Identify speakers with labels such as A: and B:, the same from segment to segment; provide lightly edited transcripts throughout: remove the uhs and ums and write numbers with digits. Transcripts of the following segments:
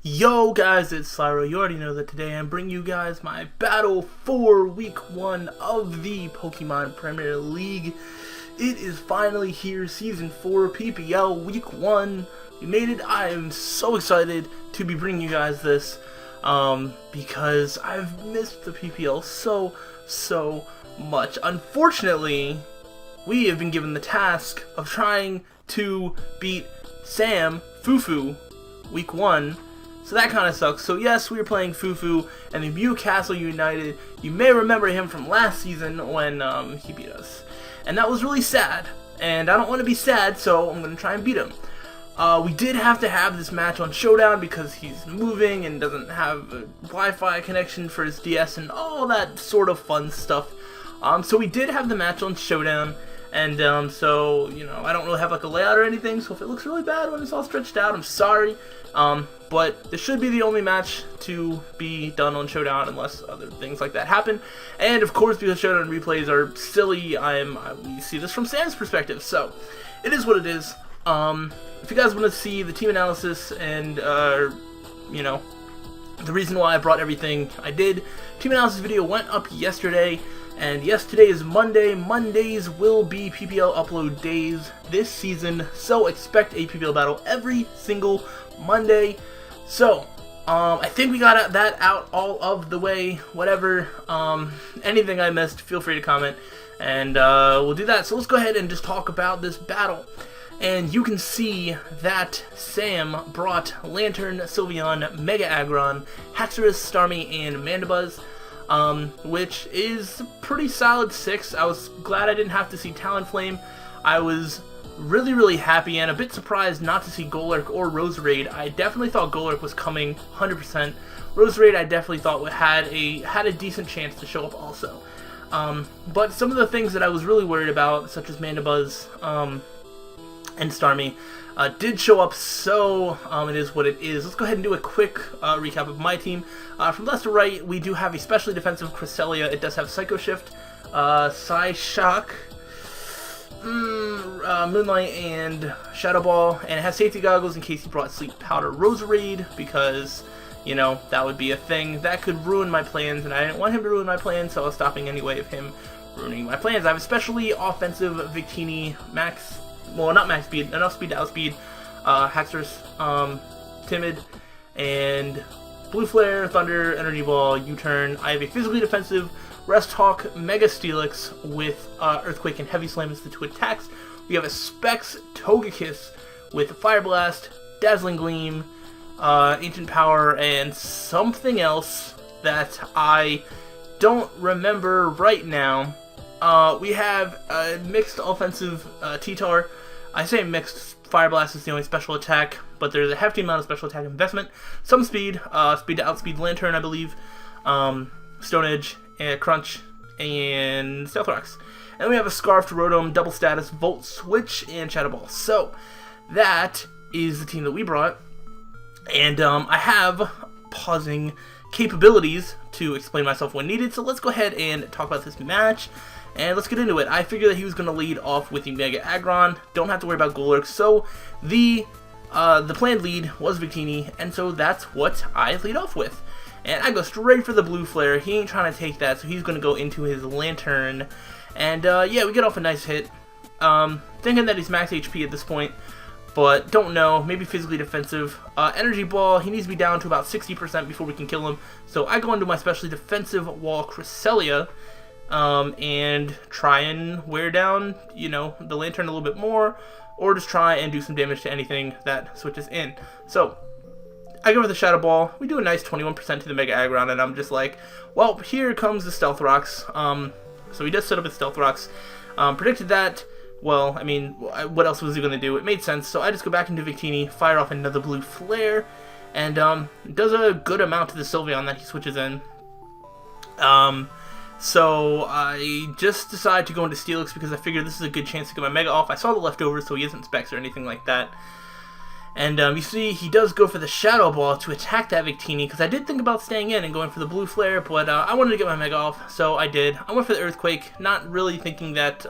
A: Yo guys, it's Slyroh. You already know that today I'm bringing you guys my battle for week 1 of the Pokemon Premier League. It is finally here, season 4 PPL week 1. We made it. I am so excited to be bringing you guys this because I've missed the PPL so much. Unfortunately, we have been given the task of trying to beat Sam Foofoo week 1. So that kind of sucks. So yes, we were playing Foofoo and the Mewcastle United. You may remember him from last season when he beat us. And that was really sad. And I don't want to be sad, so I'm going to try and beat him. We did have to have this match on Showdown because he's moving and doesn't have a Wi-Fi connection for his DS and all that sort of fun stuff. So we did have the match on Showdown. And so, you know, I don't really have like a layout or anything, so if it looks really bad when it's all stretched out, I'm sorry. But this should be the only match to be done on Showdown unless other things like that happen. And of course, because Showdown replays are silly, we see this from Sam's perspective, so it is what it is. If you guys want to see the team analysis and, you know, the reason why I brought everything I did, team analysis video went up yesterday. And yes, today is Monday. Mondays will be PPL upload days this season, so expect a PPL battle every single Monday. So, I think we got that out all of the way. Whatever, anything I missed, feel free to comment, and we'll do that. So let's go ahead and just talk about this battle. And you can see that Sam brought Lantern, Sylveon, Mega Aggron, Haxorus, Starmie, and Mandibuzz. Which is a pretty solid 6. I was glad I didn't have to see Talonflame. I was really happy and a bit surprised not to see Golurk or Roserade. I definitely thought Golurk was coming 100%. Roserade I definitely thought had a decent chance to show up also. But some of the things that I was really worried about, such as Mandibuzz and Starmie, did show up, so it is what it is. Let's go ahead and do a quick recap of my team. From left to right, we do have a specially defensive Cresselia. It does have Psycho Shift, Psyshock, Moonlight, and Shadow Ball, and it has safety goggles in case he brought Sleep Powder Roserade, because, you know, that would be a thing that could ruin my plans, and I didn't want him to ruin my plans, so I was stopping any way of him ruining my plans. I have a specially offensive Victini max. Well, not max speed, enough speed to outspeed Haxorus, Timid, and Blue Flare, Thunder, Energy Ball, U-Turn. I have a physically defensive Rest Hawk, Mega Steelix with Earthquake and Heavy Slam as the 2 attacks. We have a Specs Togekiss with Fire Blast, Dazzling Gleam, Ancient Power, and something else that I don't remember right now. We have a mixed offensive T-Tar. I say mixed. Fire Blast is the only special attack, but there's a hefty amount of special attack investment. Some speed, speed to outspeed Lantern, I believe. Stone Edge, and Crunch, and Stealth Rocks. And then we have a Scarfed Rotom, Double Status, Volt Switch, and Shadow Ball. So, that is the team that we brought. And I have pausing capabilities to explain myself when needed, so let's go ahead and talk about this match. And let's get into it. I figured that he was going to lead off with the Mega Aggron. Don't have to worry about Golurk. So the planned lead was Victini, and so that's what I lead off with. And I go straight for the Blue Flare. He ain't trying to take that, so he's going to go into his Lantern. And yeah, we get off a nice hit. Thinking that he's max HP at this point, but don't know. Maybe physically defensive. Energy Ball, he needs to be down to about 60% before we can kill him. So I go into my specially defensive wall Cresselia. And try and wear down, you know, the Lantern a little bit more, or just try and do some damage to anything that switches in. So, I go for the Shadow Ball. We do a nice 21% to the Mega Aggron, and I'm just like, well, here comes the Stealth Rocks. So he does set up his Stealth Rocks. Predicted that. Well, I mean, what else was he going to do? It made sense, so I just go back into Victini, fire off another Blue Flare, and does a good amount to the Sylveon that he switches in. So I just decided to go into Steelix because I figured this is a good chance to get my Mega off. I saw the leftovers, so he isn't Specs or anything like that. And you see, he does go for the Shadow Ball to attack that Victini, because I did think about staying in and going for the Blue Flare, but I wanted to get my Mega off, so I did. I went for the Earthquake, not really thinking that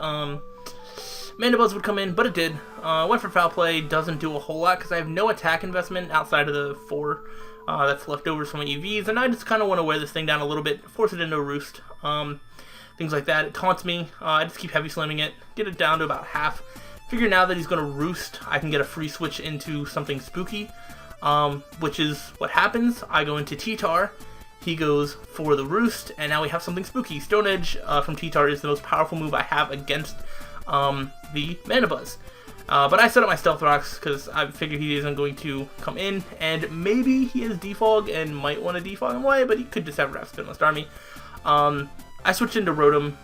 A: Mandibuzz would come in, but it did. Went for foul play, doesn't do a whole lot because I have no attack investment outside of the 4 that's left over from my EVs, and I just kind of want to wear this thing down a little bit, force it into a roost, things like that. It taunts me, I just keep heavy slamming it, get it down to about half. Figure now that he's going to roost, I can get a free switch into something spooky, which is what happens. I go into T-Tar, he goes for the roost, and now we have something spooky. Stone Edge from T-Tar is the most powerful move I have against the Mandibuzz. But I set up my Stealth Rocks because I figured he isn't going to come in, and maybe he has Defog and might want to Defog him away, but he could just have Wrap Spin List Army. I switched into Rotom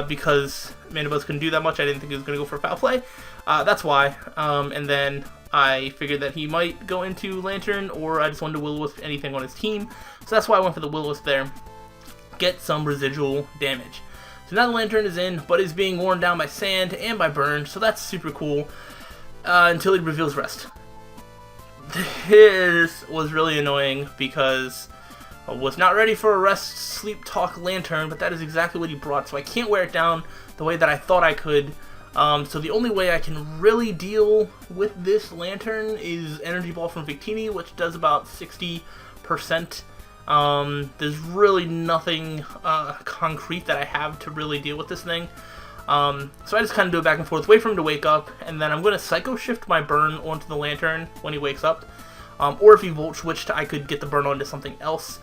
A: because Mandibuzz couldn't do that much. I didn't think he was going to go for foul play. That's why. And then I figured that he might go into Lantern, or I just wanted to Will-O-Wisp anything on his team. So that's why I went for the Will-O-Wisp there. Get some residual damage. So now the Lantern is in, but is being worn down by Sand and by Burn, so that's super cool. Until he reveals Rest. This was really annoying because I was not ready for a Rest Sleep Talk Lantern, but that is exactly what he brought, so I can't wear it down the way that I thought I could. So the only way I can really deal with this Lantern is Energy Ball from Victini, which does about 60%. There's really nothing concrete that I have to really deal with this thing. So I just kind of do it back and forth, wait for him to wake up, and then I'm going to Psycho Shift my Burn onto the Lantern when he wakes up. Or if he Volt Switched, I could get the Burn onto something else.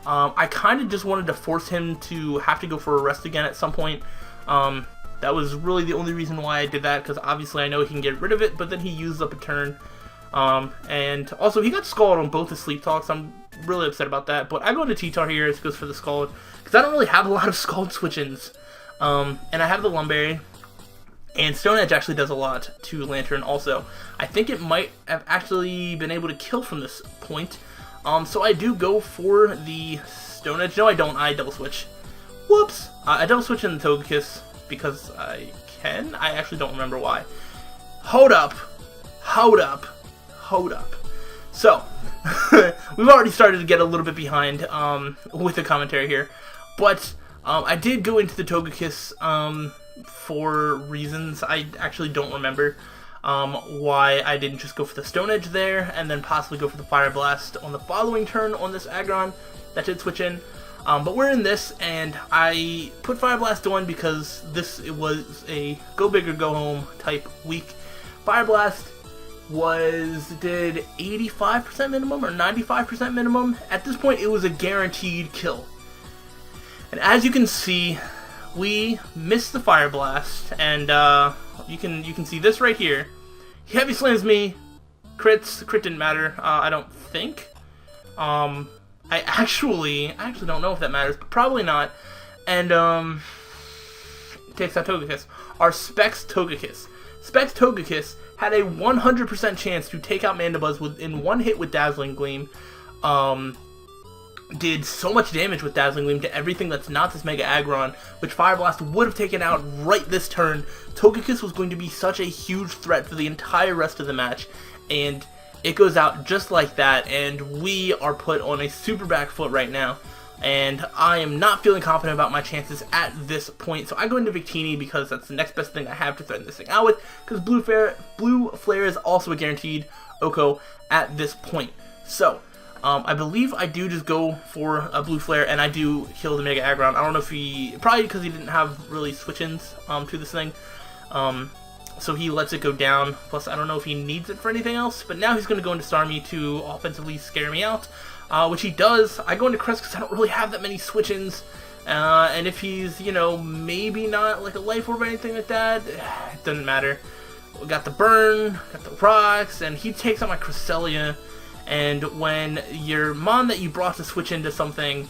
A: I kind of just wanted to force him to have to go for a Rest again at some point. That was really the only reason why I did that, because obviously I know he can get rid of it, but then he used up a turn. And also he got Scald on both the Sleep Talks. I'm really upset about that, but I go into T-Tar here. It goes for the Scald, because I don't really have a lot of Scald switch-ins. And I have the Lumberry, and Stone Edge actually does a lot to Lantern also. I think it might have actually been able to kill from this point. So I do go for the Stone Edge. No, I don't. I double switch. Whoops. I double switch in the Togekiss because I can. I actually don't remember why. Hold up. Hold up. Hold up. So, we've already started to get a little bit behind with the commentary here. But I did go into the Togekiss for reasons I actually don't remember. Why I didn't just go for the Stone Edge there and then possibly go for the Fire Blast on the following turn on this Aggron. That did switch in. But we're in this, and I put Fire Blast on because it was a go big or go home type week. Fire Blast did 85% minimum or 95% minimum. At this point, it was a guaranteed kill. And as you can see, we missed the Fire Blast, and you can see this right here. He heavy slams me. Crits. The crit didn't matter. I don't think. I actually don't know if that matters, but probably not. And takes out Togekiss. Our Specs Togekiss. Specs Togekiss had a 100% chance to take out Mandibuzz within one hit with Dazzling Gleam. Did so much damage with Dazzling Gleam to everything that's not this Mega Aggron, which Fire Blast would have taken out right this turn. Togekiss was going to be such a huge threat for the entire rest of the match, and it goes out just like that, and we are put on a super back foot right now, and I am not feeling confident about my chances at this point, so I go into Victini because that's the next best thing I have to threaten this thing out with, because Blue Flare is also a guaranteed OHKO at this point. So, I believe I do just go for a Blue Flare, and I do kill the Mega Aggron. I don't know if probably because he didn't have really switch-ins to this thing. So he lets it go down, plus I don't know if he needs it for anything else, but now he's going to go into Starmie to offensively scare me out, which he does. I go into Crest because I don't really have that many switch-ins, and if he's, maybe not like a Life Orb or anything like that, it doesn't matter. We got the Burn, got the Rocks, and he takes out my Cresselia, and when your Mon that you brought to switch into something,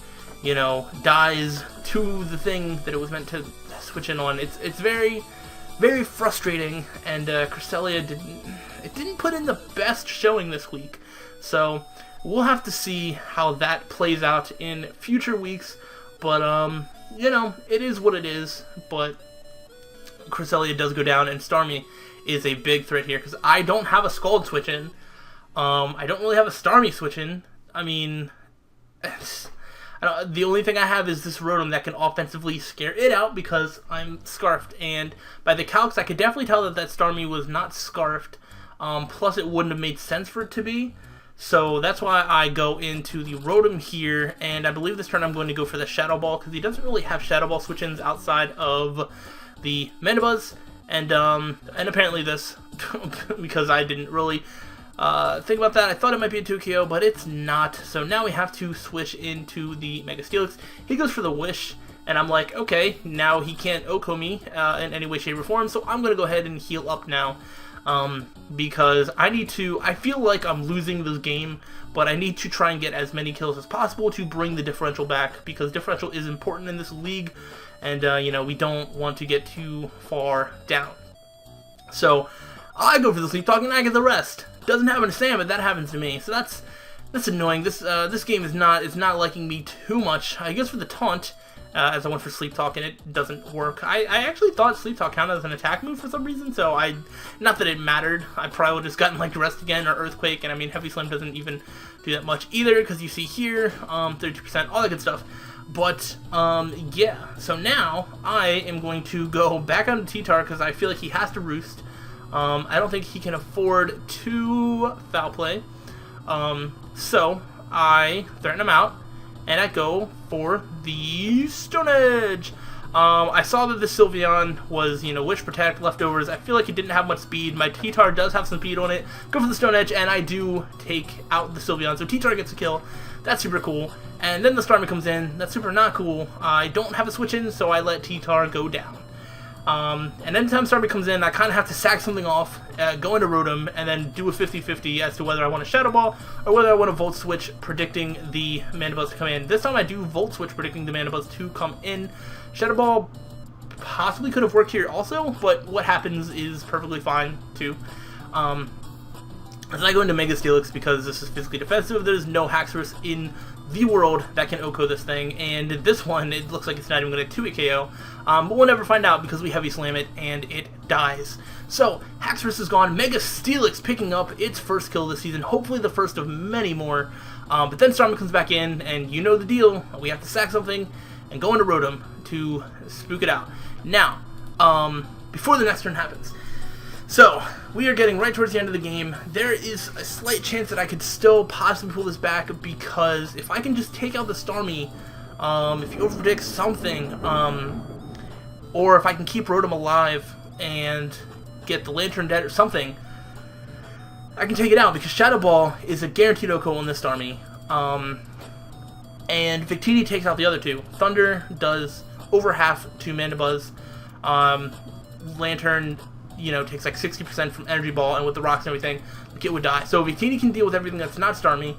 A: dies to the thing that it was meant to switch in on, it's very, very frustrating, and Cresselia didn't put in the best showing this week. So we'll have to see how that plays out in future weeks. But it is what it is. But Cresselia does go down, and Starmie is a big threat here because I don't have a Scald switch in. I don't really have a Starmie switch in. I mean, The only thing I have is this Rotom that can offensively scare it out because I'm Scarfed. And by the calcs, I could definitely tell that that Starmie was not Scarfed. Plus, it wouldn't have made sense for it to be. So that's why I go into the Rotom here. And I believe this turn I'm going to go for the Shadow Ball because he doesn't really have Shadow Ball switch-ins outside of the Mandibuzz. And apparently this, because I didn't really think about that. I thought it might be a 2KO, but it's not. So now we have to switch into the Mega Steelix. He goes for the Wish, and I'm like, okay, now he can't OHKO me in any way, shape, or form, so I'm going to go ahead and heal up now. Because I feel like I'm losing this game, but I need to try and get as many kills as possible to bring the differential back, because differential is important in this league, and, you know, we don't want to get too far down. So, I go for the Sleep Talk, and I get the rest. Doesn't happen to Sam, but that happens to me. So that's annoying. This game is not liking me too much. I guess for the taunt, as I went for Sleep Talk and it doesn't work. I actually thought Sleep Talk counted as an attack move for some reason, so not that it mattered. I probably would have just gotten like Rest Again or Earthquake, and I mean Heavy Slam doesn't even do that much either, because you see here, 32%, all that good stuff. But, yeah, so now I am going to go back on T-Tar because I feel like he has to Roost. I don't think he can afford to foul play. So I threaten him out, and I go for the Stone Edge. I saw that the Sylveon was, you know, Wish Protect, Leftovers. I feel like it didn't have much speed. My T-Tar does have some speed on it. Go for the Stone Edge, and I do take out the Sylveon. So T-Tar gets a kill. That's super cool. And then the Starmie comes in. That's super not cool. I don't have a switch in, so I let T-Tar go down. And anytime Starmie comes in, I kind of have to sack something off, go into Rotom, and then do a 50-50 as to whether I want to Shadow Ball or whether I want to Volt Switch, predicting the Mandibuzz to come in. This time I do Volt Switch, predicting the Mandibuzz to come in. Shadow Ball possibly could have worked here also, but what happens is perfectly fine, too. As I go into Mega Steelix, because this is physically defensive, there's no Haxorus in the world that can OHKO this thing, and this one, it looks like it's not even going to 2-hit KO, but we'll never find out because we Heavy Slam it, and it dies. So, Haxorus is gone, Mega Steelix picking up its first kill this season, hopefully the first of many more, but then Starmie comes back in, and you know the deal, we have to sack something, and go into Rotom to spook it out. Now, before the next turn happens, so, we are getting right towards the end of the game. There is a slight chance that I could still possibly pull this back, because if I can just take out the Starmie, if you overpredict something, or if I can keep Rotom alive and get the Lantern dead or something, I can take it out, because Shadow Ball is a guaranteed OHKO on this Starmie, and Victini takes out the other two. Thunder does over half to Mandibuzz, Lantern, you know, takes like 60% from Energy Ball, and with the rocks and everything, the kid would die. So Victini can deal with everything that's not Starmie,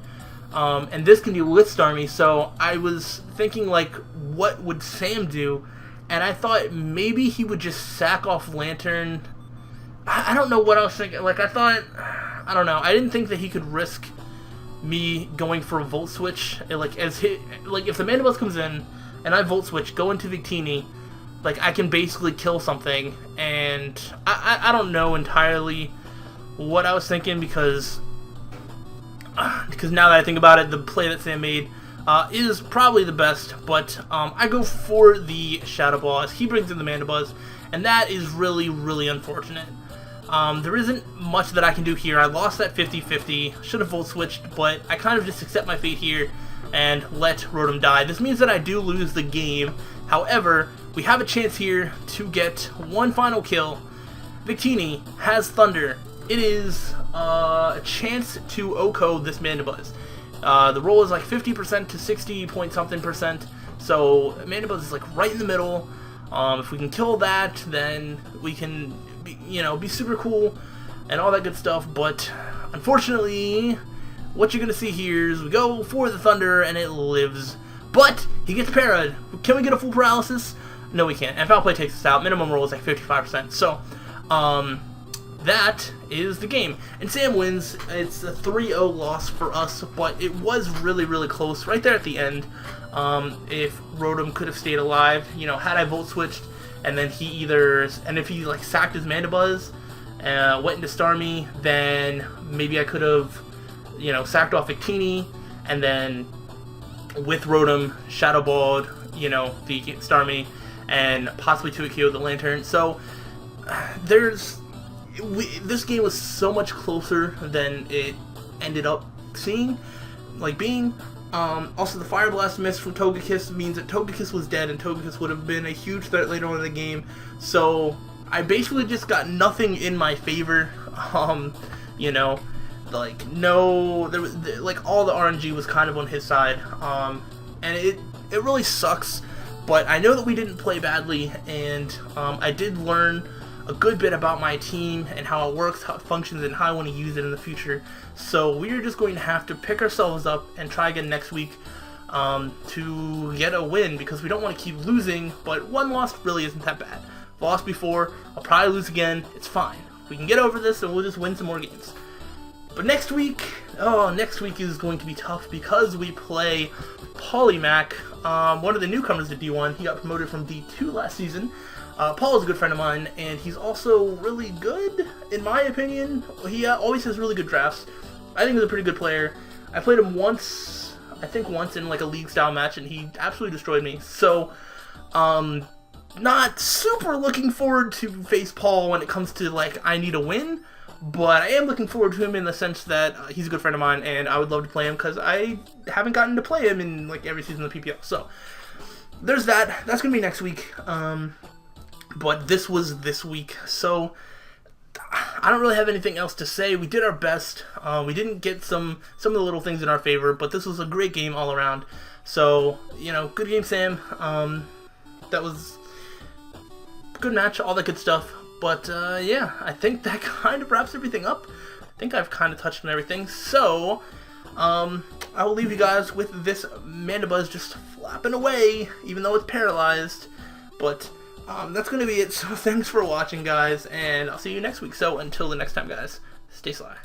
A: and this can deal with Starmie, so I was thinking, like, what would Sam do? And I thought maybe he would just sack off Lantern. I don't know what I was thinking. Like, I don't know. I didn't think that he could risk me going for a Volt Switch. Like, if the Mandibuzz comes in, and I Volt Switch, go into Victini, like, I can basically kill something, and I don't know entirely what I was thinking, because now that I think about it, the play that Sam made is probably the best, but I go for the Shadow Ball as he brings in the Mandibuzz, and that is really, really unfortunate. There isn't much that I can do here. I lost that 50-50, should have Volt Switched, but I kind of just accept my fate here and let Rotom die. This means that I do lose the game. However, we have a chance here to get one final kill. Victini has Thunder. It is a chance to OHKO this Mandibuzz. The roll is like 50% to 60 point something percent, so Mandibuzz is like right in the middle. If we can kill that, then we can be super cool and all that good stuff, but unfortunately, what you're going to see here is we go for the Thunder and it lives. But he gets parried. Can we get a full paralysis? No, we can't. And foul play takes us out. Minimum roll is like 55%. So, that is the game. And Sam wins. It's a 3-0 loss for us, but it was really, really close right there at the end. If Rotom could have stayed alive, had I Volt Switched, and then if he like sacked his Mandibuzz, went into Starmie, then maybe I could have, sacked off Victini, and then with Rotom, Shadow Balled, you know, the Starmie, and possibly 2-KO the Lantern. So this game was so much closer than it ended up being. Also, the Fire Blast miss from Togekiss means that Togekiss was dead, and Togekiss would have been a huge threat later on in the game. So I basically just got nothing in my favor. You know, like all the RNG was kind of on his side, and it really sucks. But I know that we didn't play badly, and I did learn a good bit about my team and how it works, how it functions, and how I want to use it in the future. So we're just going to have to pick ourselves up and try again next week to get a win, because we don't want to keep losing, but one loss really isn't that bad. I've lost before, I'll probably lose again, it's fine. We can get over this and we'll just win some more games. But next week is going to be tough because we play Polymac, one of the newcomers to D1. He got promoted from D2 last season. Paul is a good friend of mine, and he's also really good, in my opinion. He always has really good drafts. I think he's a pretty good player. I played him once in like a league-style match, and he absolutely destroyed me. So, not super looking forward to face Paul when it comes to, like, I need a win, but I am looking forward to him in the sense that he's a good friend of mine, and I would love to play him, because I haven't gotten to play him in, like, every season of the PPL. So, there's that. That's going to be next week. But this was this week, so I don't really have anything else to say. We did our best. We didn't get some of the little things in our favor, but this was a great game all around. So, you know, good game, Sam. That was a good match, all that good stuff. But, yeah, I think that kind of wraps everything up. I think I've kind of touched on everything. So, I will leave you guys with this Mandibuzz just flapping away, even though it's paralyzed. But that's going to be it. So thanks for watching, guys, and I'll see you next week. So until the next time, guys, stay sly.